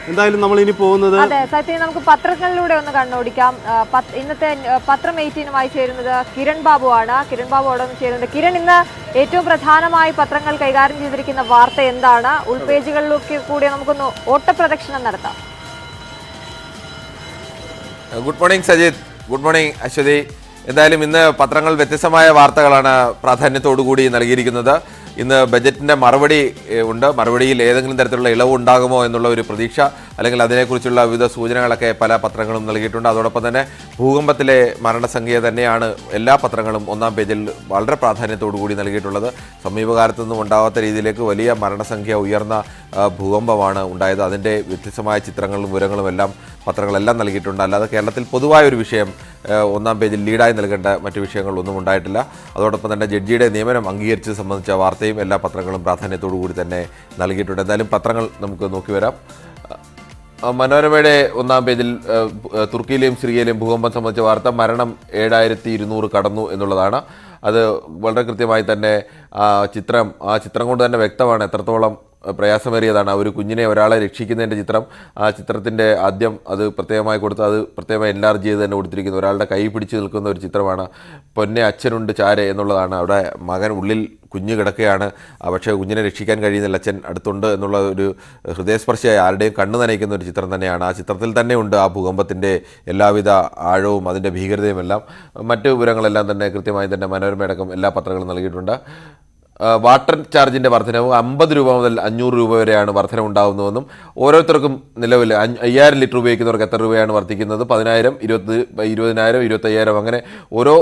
എന്തായാലും നമ്മൾ ഇനി പോകുന്നത് സത്യം നമുക്ക് പത്രങ്ങളിലൂടെ ഒന്ന് കണ്ണോടിക്കാം. ഇന്നത്തെ പത്രം 18മായി ചേരുന്നത് കിരൺ ബാബു ആണ്. കിരൺ ബാബു അവിടെ നിന്ന് ചേരുന്നത്. കിരൺ, ഇന്ന് ഏറ്റവും പ്രധാനമായി പത്രങ്ങൾ കൈകാര്യം ചെയ്തിരിക്കുന്ന വാർത്ത എന്താണ്? ഉൾപേജുകളിലൊക്കെ കൂടി നമുക്കൊന്ന് ഓട്ടപ്രദക്ഷിണം നടത്താം. Good morning Sajith, good morning Aswathy. എന്തായാലും ഇന്ന് പത്രങ്ങൾ വ്യത്യസ്തമായ വാർത്തകളാണ് പ്രാധാന്യത്തോടു കൂടി നൽകിയിരിക്കുന്നത്. ഇന്ന് ബജറ്റിൻ്റെ മറുപടി ഉണ്ട്. മറുപടിയിൽ ഏതെങ്കിലും തരത്തിലുള്ള ഇളവ് ഉണ്ടാകുമോ എന്നുള്ള ഒരു പ്രതീക്ഷ അല്ലെങ്കിൽ അതിനെക്കുറിച്ചുള്ള വിവിധ സൂചനകളൊക്കെ പല പത്രങ്ങളും നൽകിയിട്ടുണ്ട്. അതോടൊപ്പം തന്നെ ഭൂകമ്പത്തിലെ മരണസംഖ്യ തന്നെയാണ് എല്ലാ പത്രങ്ങളും ഒന്നാം പേജിൽ വളരെ പ്രാധാന്യത്തോടു കൂടി നൽകിയിട്ടുള്ളത്. സമീപകാലത്തൊന്നും ഉണ്ടാകാത്ത രീതിയിലേക്ക് വലിയ മരണസംഖ്യ ഉയർന്ന ഭൂകമ്പമാണ് ഉണ്ടായത്. അതിൻ്റെ വ്യത്യസ്തമായ ചിത്രങ്ങളും വിവരങ്ങളും എല്ലാം പത്രങ്ങളെല്ലാം നൽകിയിട്ടുണ്ട്. അല്ലാതെ കേരളത്തിൽ പൊതുവായ ഒരു വിഷയം ഒന്നാം പേജിൽ ലീഡായി നൽകേണ്ട മറ്റു വിഷയങ്ങളൊന്നും ഉണ്ടായിട്ടില്ല. അതോടൊപ്പം തന്നെ ജഡ്ജിയുടെ നിയമനം അംഗീകരിച്ചത് സംബന്ധിച്ച വാർത്തയും എല്ലാ പത്രങ്ങളും പ്രാധാന്യത്തോടു കൂടി തന്നെ നൽകിയിട്ടുണ്ട്. എന്തായാലും പത്രങ്ങൾ നമുക്ക് നോക്കി വരാം. മനോരമയുടെ ഒന്നാം പേജിൽ തുർക്കിയിലെയും സിറിയയിലെയും ഭൂകമ്പം സംബന്ധിച്ച വാർത്ത, മരണം 7200 കടന്നു എന്നുള്ളതാണ്. അത് വളരെ കൃത്യമായി തന്നെ ആ ചിത്രം കൊണ്ട് തന്നെ വ്യക്തമാണ് എത്രത്തോളം പ്രയാസമേറിയതാണ്. ഒരു കുഞ്ഞിനെ, ഒരാളെ രക്ഷിക്കുന്നതിൻ്റെ ചിത്രം, ആ ചിത്രത്തിൻ്റെ ആദ്യം അത് പ്രത്യേകമായി കൊടുത്ത് അത് പ്രത്യേകമായി എൻലാർജ് ചെയ്ത് തന്നെ കൊടുത്തിരിക്കുന്നു. ഒരാളുടെ കൈ പിടിച്ച് നിൽക്കുന്ന ഒരു ചിത്രമാണ്. പൊന്നെ അച്ഛനുണ്ട് ചാരെ എന്നുള്ളതാണ്. അവിടെ മകൻ ഉള്ളിൽ കുഞ്ഞ് കിടക്കുകയാണ്, പക്ഷേ കുഞ്ഞിനെ രക്ഷിക്കാൻ കഴിയുന്നില്ല, അച്ഛൻ അടുത്തുണ്ട് എന്നുള്ള ഒരു ഹൃദയസ്പർശിയായ ആരുടെയും കണ്ണ് നനയ്ക്കുന്ന ഒരു ചിത്രം തന്നെയാണ്. ആ ചിത്രത്തിൽ തന്നെ ഉണ്ട് ആ ഭൂകമ്പത്തിൻ്റെ എല്ലാവിധ ആഴവും അതിൻ്റെ ഭീകരതയും എല്ലാം. മറ്റു വിവരങ്ങളെല്ലാം തന്നെ കൃത്യമായി തന്നെ മനോരമയടക്കം എല്ലാ പത്രങ്ങളും നൽകിയിട്ടുണ്ട്. വാട്ടർ ചാർജിൻ്റെ വർധനവ് 50 രൂപ മുതൽ 500 രൂപ വരെയാണ് വർധന ഉണ്ടാകുന്നതെന്നും ഓരോരുത്തർക്കും നിലവിൽ 5000 ലിറ്റർ ഉപയോഗിക്കുന്നവർക്ക് എത്ര രൂപയാണ് വർദ്ധിക്കുന്നത്, 10,000, 20,000, 25,000 അങ്ങനെ ഓരോ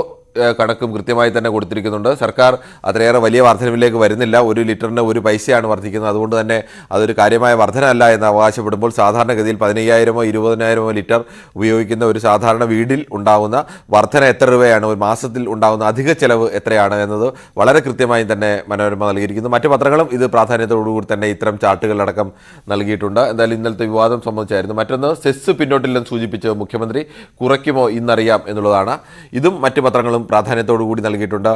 കണക്കും കൃത്യമായി തന്നെ കൊടുത്തിരിക്കുന്നുണ്ട്. സർക്കാർ അത്രയേറെ വലിയ വർധനവിലേക്ക് വരുന്നില്ല. 1 ലിറ്ററിന് 1 പൈസയാണ് വർദ്ധിക്കുന്നത്. അതുകൊണ്ട് തന്നെ അതൊരു കാര്യമായ വർധന അല്ല എന്ന് അവകാശപ്പെടുമ്പോൾ സാധാരണഗതിയിൽ 15,000-ഓ 20,000-ഓ ലിറ്റർ ഉപയോഗിക്കുന്ന ഒരു സാധാരണ വീടിൽ ഉണ്ടാകുന്ന വർധന എത്ര രൂപയാണ്, ഒരു മാസത്തിൽ ഉണ്ടാകുന്ന അധിക ചെലവ് എത്രയാണ് എന്നത് വളരെ കൃത്യമായി തന്നെ മനോരമ നൽകിയിരിക്കുന്നു. മറ്റു പത്രങ്ങളും ഇത് പ്രാധാന്യത്തോടുകൂടി തന്നെ ഇത്തരം ചാർട്ടുകളടക്കം നൽകിയിട്ടുണ്ട്. എന്തായാലും ഇന്നലത്തെ വിവാദം സംബന്ധിച്ചായിരുന്നു. മറ്റൊന്ന്, സെസ് പിന്നോട്ടില്ലെന്ന് സൂചിപ്പിച്ച് മുഖ്യമന്ത്രി, കുറയ്ക്കുമോ ഇന്നറിയാം എന്നുള്ളതാണ്. ഇതും മറ്റു പത്രങ്ങളും പ്രാധാന്യത്തോടു കൂടി നൽകിയിട്ടുണ്ട്.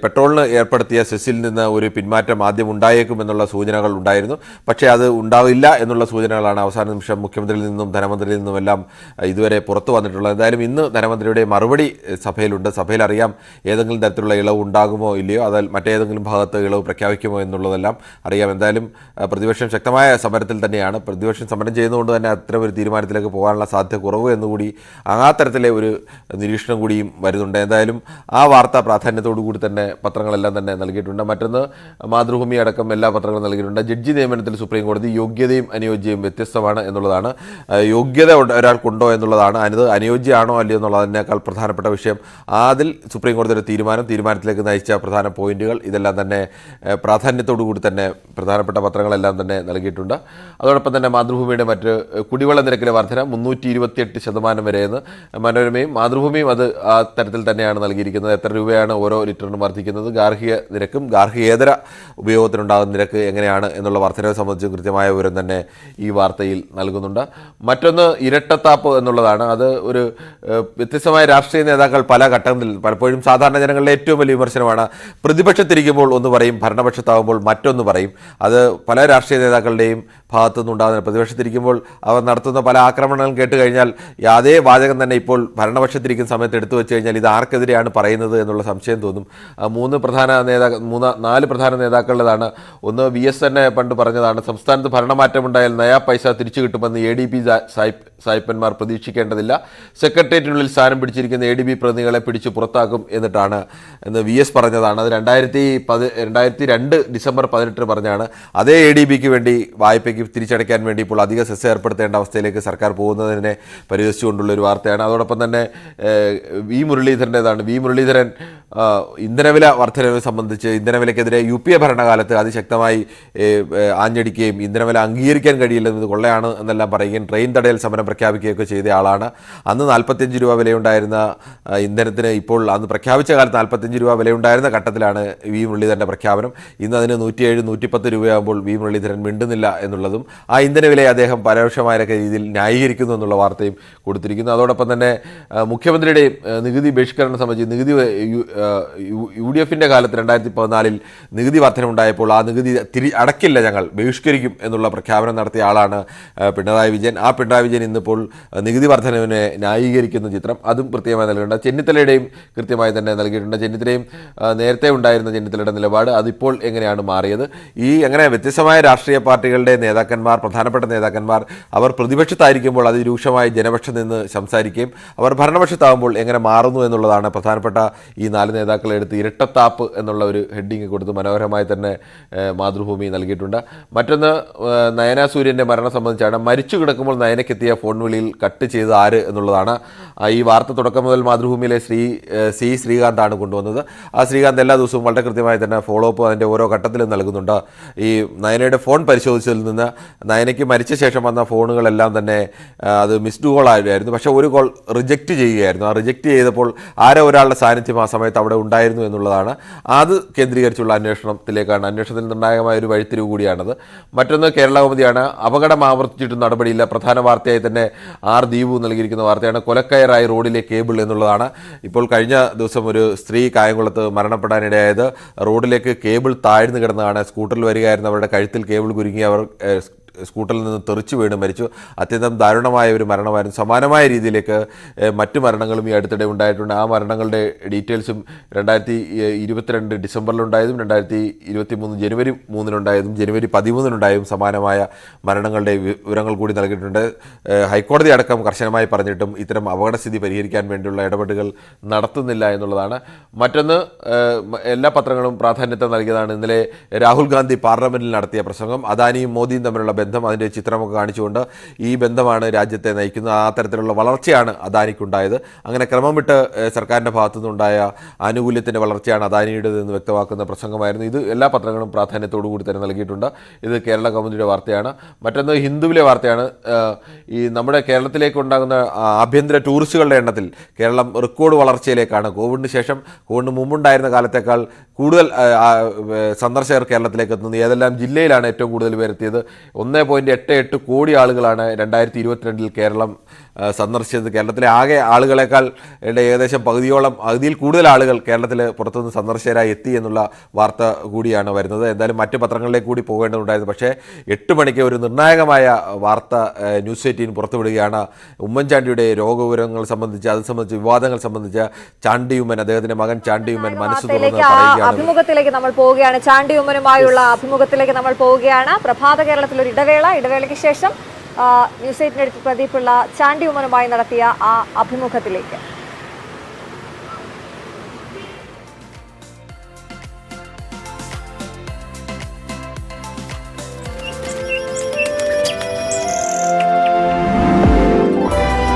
പെട്രോളിന് ഏർപ്പെടുത്തിയ സെസ്സിൽ നിന്ന് ഒരു പിന്മാറ്റം ആദ്യം ഉണ്ടായേക്കും എന്നുള്ള സൂചനകൾ ഉണ്ടായിരുന്നു. പക്ഷേ അത് ഉണ്ടാവില്ല എന്നുള്ള സൂചനകളാണ് അവസാന നിമിഷം മുഖ്യമന്ത്രിയിൽ നിന്നും ധനമന്ത്രിയിൽ നിന്നുമെല്ലാം ഇതുവരെ പുറത്തു വന്നിട്ടുള്ളത്. എന്തായാലും ഇന്ന് ധനമന്ത്രിയുടെ മറുപടി സഭയിലുണ്ട്. സഭയിൽ അറിയാം ഏതെങ്കിലും തരത്തിലുള്ള ഇളവ് ഉണ്ടാകുമോ ഇല്ലയോ, അതിൽ മറ്റേതെങ്കിലും ഭാഗത്ത് ഇളവ് പ്രഖ്യാപിക്കുമോ എന്നുള്ളതെല്ലാം അറിയാം. എന്തായാലും പ്രതിപക്ഷം ശക്തമായ സമരത്തിൽ തന്നെയാണ്. പ്രതിപക്ഷം സമരം ചെയ്യുന്നതുകൊണ്ട് തന്നെ അത്തരം ഒരു തീരുമാനത്തിലേക്ക് പോകാനുള്ള സാധ്യത കുറവ് എന്നുകൂടി ആ തരത്തിലെ ഒരു നിരീക്ഷണം കൂടിയും വരുന്നുണ്ട്. എന്തായാലും ആ വാർത്ത പ്രാധാന്യത്തോടു കൂടി തന്നെ പത്രങ്ങളെല്ലാം തന്നെ നൽകിയിട്ടുണ്ട്. മറ്റൊന്ന്, മാതൃഭൂമി അടക്കം എല്ലാ പത്രങ്ങളും നൽകിയിട്ടുണ്ട്. ജഡ്ജി നിയമനത്തിൽ സുപ്രീം കോടതി യോഗ്യതയും അനുയോജ്യയും വ്യത്യസ്തമാണ് എന്നുള്ളതാണ്. യോഗ്യത ഒരാൾക്കുണ്ടോ എന്നുള്ളതാണ്. അത് അനുയോജ്യമാണോ അല്ലയോ എന്നുള്ളതിനേക്കാൾ പ്രധാനപ്പെട്ട വിഷയം. അതിൽ സുപ്രീം കോടതിയുടെ തീരുമാനത്തിലേക്ക് നയിച്ച പ്രധാന പോയിന്റുകൾ ഇതെല്ലാം തന്നെ പ്രാധാന്യത്തോടു കൂടി തന്നെ പ്രധാനപ്പെട്ട പത്രങ്ങളെല്ലാം തന്നെ നൽകിയിട്ടുണ്ട്. അതോടൊപ്പം തന്നെ മാതൃഭൂമിയുടെ മറ്റ് കുടിവെള്ള നിരക്കിലെ വർധന 328% വരെയെന്ന് മനോരമയും മാതൃഭൂമിയും അത് ആ തരത്തിൽ തന്നെയാണ് നൽകിയിരിക്കുന്നത്. എത്ര രൂപയാണ് ഓരോ ലിറ്ററിനും വർദ്ധിക്കുന്നത്, ഗാർഹിക നിരക്കും ഗാർഹികേതര ഉപയോഗത്തിനുണ്ടാകുന്ന നിരക്ക് എങ്ങനെയാണ് എന്നുള്ള വർധനയെ സംബന്ധിച്ച് കൃത്യമായ വിവരം തന്നെ ഈ വാർത്തയിൽ നൽകുന്നുണ്ട്. മറ്റൊന്ന്, ഇരട്ടത്താപ്പ് എന്നുള്ളതാണ്. അത് ഒരു വ്യത്യസ്തമായ രാഷ്ട്രീയ നേതാക്കൾ പല ഘട്ടങ്ങളിൽ പലപ്പോഴും സാധാരണ ജനങ്ങളുടെ ഏറ്റവും വലിയ വിമർശനമാണ്. പ്രതിപക്ഷത്തിരിക്കുമ്പോൾ ഒന്ന് പറയും, ഭരണപക്ഷത്താകുമ്പോൾ മറ്റൊന്ന് പറയും. അത് പല രാഷ്ട്രീയ നേതാക്കളുടെയും ഭാഗത്തുനിന്നുണ്ടാകുന്ന, പ്രതിപക്ഷത്തിരിക്കുമ്പോൾ അവർ നടത്തുന്ന പല ആക്രമണങ്ങളും കേട്ട് കഴിഞ്ഞാൽ അതേ വാചകം തന്നെ ഇപ്പോൾ ഭരണപക്ഷത്തിരിക്കുന്ന സമയത്ത് എടുത്തു വെച്ച് കഴിഞ്ഞാൽ ഇത് ആർക്കെതിരെയാണ് പറയുന്നത് എന്നുള്ള സംശയം തോന്നും. 4 പ്രധാന നേതാക്കളുടേതാണ്. ഒന്ന്, VS തന്നെ പണ്ട് പറഞ്ഞതാണ്, സംസ്ഥാനത്ത് ഭരണമാറ്റമുണ്ടായാൽ നയാ പൈസ തിരിച്ചു കിട്ടുമെന്ന് ADB സായിപ്പന്മാർ പ്രതീക്ഷിക്കേണ്ടതില്ല. സെക്രട്ടേറിയറ്റിനുള്ളിൽ സ്ഥാനം പിടിച്ചിരിക്കുന്ന ADB പ്രതിനിധികളെ പിടിച്ച് പുറത്താക്കും എന്ന് VS പറഞ്ഞതാണ്. അത് 2002 ഡിസംബർ 18 പറഞ്ഞാണ്. അതേ ADBക്ക് വേണ്ടി വായ്പയ്ക്ക് തിരിച്ചടയ്ക്കാൻ വേണ്ടി ഇപ്പോൾ അധിക സെസ് ഏർപ്പെടുത്തേണ്ട അവസ്ഥയിലേക്ക് സർക്കാർ പോകുന്നതിനെ പരിഹസിച്ചുകൊണ്ടുള്ളൊരു വാർത്തയാണ്. അതോടൊപ്പം തന്നെ വി മുരളീധരൻ ഇന്ധനവില വർധനവിനെ സംബന്ധിച്ച് ഇന്ധനവിലക്കെതിരെ UPA ഭരണകാലത്ത് അതിശക്തമായി ആഞ്ഞടിക്കുകയും ഇന്ധനവില അംഗീകരിക്കാൻ കഴിയില്ലെന്നത് കൊള്ളയാണ് എന്നെല്ലാം പറയുകയും ട്രെയിൻ തടയൽ സമരം പ്രഖ്യാപിക്കുകയൊക്കെ ചെയ്ത ആളാണ്. അന്ന് 45 രൂപ വിലയുണ്ടായിരുന്ന ഇന്ധനത്തിന് ഇപ്പോൾ അന്ന് പ്രഖ്യാപിച്ച കാലത്ത് 45 രൂപ വിലയുണ്ടായിരുന്ന ഘട്ടത്തിലാണ് വി മുരളീധരൻ്റെ പ്രഖ്യാപനം. ഇന്ന് അതിന് 107-110 രൂപയാകുമ്പോൾ വി മുരളീധരൻ മിണ്ടുന്നില്ല എന്നുള്ളതും ആ ഇന്ധന വിലയെ അദ്ദേഹം പരോക്ഷമായ രീതിയിൽ ന്യായീകരിക്കുന്നു എന്നുള്ള വാർത്തയും കൊടുത്തിരിക്കുന്നു. അതോടൊപ്പം തന്നെ മുഖ്യമന്ത്രിയുടെയും നികുതി ബഹിഷ്കരണം സംബന്ധിച്ച് നികുതി UDF കാലത്ത് 2014 നികുതി വർധനമുണ്ടായപ്പോൾ ആ നികുതി അടക്കില്ല, ഞങ്ങൾ ബഹിഷ്കരിക്കും എന്നുള്ള പ്രഖ്യാപനം നടത്തിയ ആളാണ് പിണറായി വിജയൻ. ആ പിണറായി വിജയൻ ഇന്നിപ്പോൾ നികുതി വർധനവിനെ ന്യായീകരിക്കുന്ന ചിത്രം അതും കൃത്യമായി നൽകിയിട്ടുണ്ട്. ചെന്നിത്തലയുടെയും കൃത്യമായി തന്നെ നൽകിയിട്ടുണ്ട്. ചെന്നിത്തലയും നേരത്തെ ഉണ്ടായിരുന്ന ചെന്നിത്തലയുടെ നിലപാട് അതിപ്പോൾ എങ്ങനെയാണ് മാറിയത്, ഈ എങ്ങനെ വ്യത്യസ്തമായ രാഷ്ട്രീയ പാർട്ടികളുടെ നേതാക്കന്മാർ, പ്രധാനപ്പെട്ട നേതാക്കന്മാർ അവർ പ്രതിപക്ഷത്തായിരിക്കുമ്പോൾ അതിരൂക്ഷമായി ജനപക്ഷം നിന്ന് സംസാരിക്കുകയും അവർ ഭരണപക്ഷത്താകുമ്പോൾ എങ്ങനെ മാറുന്നു എന്നുള്ളതാണ് പ്രധാനപ്പെട്ട ഈ 4 നേതാക്കളെ എടുത്ത് ഇരട്ടത്താപ്പ് എന്നുള്ള ഒരു ഹെഡിങ് കൊടുത്ത് മനോഹരമായി തന്നെ മാതൃഭൂമി നൽകിയിട്ടുണ്ട്. മറ്റൊന്ന് നയന സൂര്യൻ്റെ മരണം സംബന്ധിച്ചാണ്. മരിച്ചു കിടക്കുമ്പോൾ നയനയ്ക്കെത്തിയ ഫോൺ വിളിയിൽ കട്ട് ചെയ്ത് ആര് എന്നുള്ളതാണ്. ഈ വാർത്ത തുടക്കം മുതൽ മാതൃഭൂമിയിലെ ശ്രീകാന്താണ് കൊണ്ടുവന്നത്. ആ ശ്രീകാന്ത് എല്ലാ ദിവസവും വളരെ കൃത്യമായി തന്നെ ഫോളോ അപ്പ് അതിൻ്റെ ഓരോ ഘട്ടത്തിലും നൽകുന്നുണ്ട്. ഈ നയനയുടെ ഫോൺ പരിശോധിച്ചതിൽ നിന്ന് നയനയ്ക്ക് മരിച്ച ശേഷം വന്ന ഫോണുകളെല്ലാം തന്നെ അത് മിസ്ഡ് കോൾ ആയിരുന്നു. പക്ഷേ ഒരു കോൾ റിജക്റ്റ് ചെയ്യുകയായിരുന്നു. ആ റിജക്റ്റ് ചെയ്തപ്പോൾ ആരോ ഒരാളുടെ സാന്നിധ്യം ആ സമയത്ത് അവിടെ ഉണ്ടായിരുന്നു എന്നുള്ളതാണ്. അത് കേന്ദ്രീകരിച്ചുള്ള അന്വേഷണത്തിൽ നിർണായകമായ ഒരു വഴിത്തിരിവ് കൂടിയാണത്. മറ്റൊന്ന് കേരള കൗമുദിയാണ്. അപകടം ആവർത്തിച്ചിട്ടും നടപടിയില്ല. പ്രധാന വാർത്തയായി തന്നെ ദീപു നൽകിയിരിക്കുന്ന വാർത്തയാണ്. കൊലക്കയറായി റോഡിലെ കേബിൾ എന്നുള്ളതാണ്. ഇപ്പോൾ കഴിഞ്ഞ ദിവസം ഒരു സ്ത്രീ കായംകുളത്ത് മരണപ്പെടാനിടയായത് റോഡിലേക്ക് കേബിൾ താഴ്ന്നു കിടന്നതാണ്. സ്കൂട്ടറിൽ വരികയായിരുന്നു, അവരുടെ കഴുത്തിൽ കേബിൾ കുരുങ്ങി അവർ സ്കൂട്ടറിൽ നിന്ന് തെറിച്ചു വീണ് മരിച്ചു. അത്യന്തം ദാരുണമായ ഒരു മരണമായിരുന്നു. സമാനമായ രീതിയിലേക്ക് മറ്റു മരണങ്ങളും ഈ അടുത്തിടെ ഉണ്ടായിട്ടുണ്ട്. ആ മരണങ്ങളുടെ ഡീറ്റെയിൽസും 2022 ഡിസംബറിലുണ്ടായതും 2023 ജനുവരി 3-നുണ്ടായതും ജനുവരി 13-നുണ്ടായതും സമാനമായ മരണങ്ങളുടെ വിവരങ്ങൾ കൂടി നൽകിയിട്ടുണ്ട്. ഹൈക്കോടതി അടക്കം കർശനമായി പറഞ്ഞിട്ടും ഇത്തരം അപകടസ്ഥിതി പരിഹരിക്കാൻ വേണ്ടിയുള്ള ഇടപെടലുകൾ നടത്തുന്നില്ല എന്നുള്ളതാണ്. മറ്റൊന്ന് എല്ലാ പത്രങ്ങളും പ്രാധാന്യത്തെ നൽകിയതാണ് ഇന്നലെ രാഹുൽ ഗാന്ധി പാർലമെന്റിൽ നടത്തിയ പ്രസംഗം. അദാനിയും മോദിയും തമ്മിലുള്ള ബന്ധം, അതിൻ്റെ ചിത്രമൊക്കെ കാണിച്ചുകൊണ്ട് ഈ ബന്ധമാണ് രാജ്യത്തെ നയിക്കുന്നത്. ആ തരത്തിലുള്ള വളർച്ചയാണ് അദാനിക്കുണ്ടായത്. അങ്ങനെ ക്രമം വിട്ട് സർക്കാരിൻ്റെ ഭാഗത്തു നിന്നുണ്ടായ ആനുകൂല്യത്തിൻ്റെ വളർച്ചയാണ് അദാനിയുടേതെന്ന് വ്യക്തമാക്കുന്ന പ്രസംഗമായിരുന്നു. ഇത് എല്ലാ പത്രങ്ങളും പ്രാധാന്യത്തോടു കൂടി തന്നെ നൽകിയിട്ടുണ്ട്. ഇത് കേരള കൗമുദിയുടെ വാർത്തയാണ്. മറ്റൊന്ന് ഹിന്ദുവിലെ വാർത്തയാണ്. ഈ നമ്മുടെ കേരളത്തിലേക്ക് ഉണ്ടാകുന്ന ആഭ്യന്തര ടൂറിസ്റ്റുകളുടെ എണ്ണത്തിൽ കേരളം റെക്കോർഡ് വളർച്ചയിലേക്കാണ്. കോവിഡിന് ശേഷം, കോവിഡിന് മുമ്പുണ്ടായിരുന്ന കാലത്തേക്കാൾ കൂടുതൽ സന്ദർശകർ കേരളത്തിലേക്ക് എത്തുന്നത്. ഏതെല്ലാം ജില്ലയിലാണ് ഏറ്റവും കൂടുതൽ പേരെത്തിയത്? 1.88 കോടി ആളുകളാണ് 2022 കേരളം സന്ദർശിച്ചത്. കേരളത്തിലെ ആകെ ആളുകളെക്കാൾ ഏകദേശം പകുതിയിൽ കൂടുതൽ ആളുകൾ കേരളത്തിൽ പുറത്തുനിന്ന് സന്ദർശകരായി എത്തി എന്നുള്ള വാർത്ത കൂടിയാണ് വരുന്നത്. എന്തായാലും മറ്റ് പത്രങ്ങളിലേക്ക് കൂടി പോകേണ്ടതുണ്ടായിരുന്നു. പക്ഷേ 8 മണിക്ക് ഒരു നിർണായകമായ വാർത്ത ന്യൂസ് 18 പുറത്തുവിടുകയാണ്. ഉമ്മൻചാണ്ടിയുടെ രോഗവിവരങ്ങൾ സംബന്ധിച്ച്, അത് സംബന്ധിച്ച് വിവാദങ്ങൾ സംബന്ധിച്ച് ചാണ്ടിയുമ്മൻ, അദ്ദേഹത്തിന്റെ മകൻ ചാണ്ടിയുമ്മൻ മനസ്സ് തുറന്ന് പറയുകയാണ്. അഭിമുഖത്തിലേക്ക് നമ്മൾ പോവുകയാണ്. ചാണ്ടിയുമ്മനുമായുള്ള അഭിമുഖത്തിലേക്ക് നമ്മൾ പോവുകയാണ്. പ്രഭാത കേരളത്തിൽ ഒരു ഇടവേളയ്ക്ക് ശേഷം ന്യൂസ് 8 പ്രദീപുള്ള ചാണ്ടിയുമ്മനുമായി നടത്തിയ ആ അഭിമുഖത്തിലേക്ക്.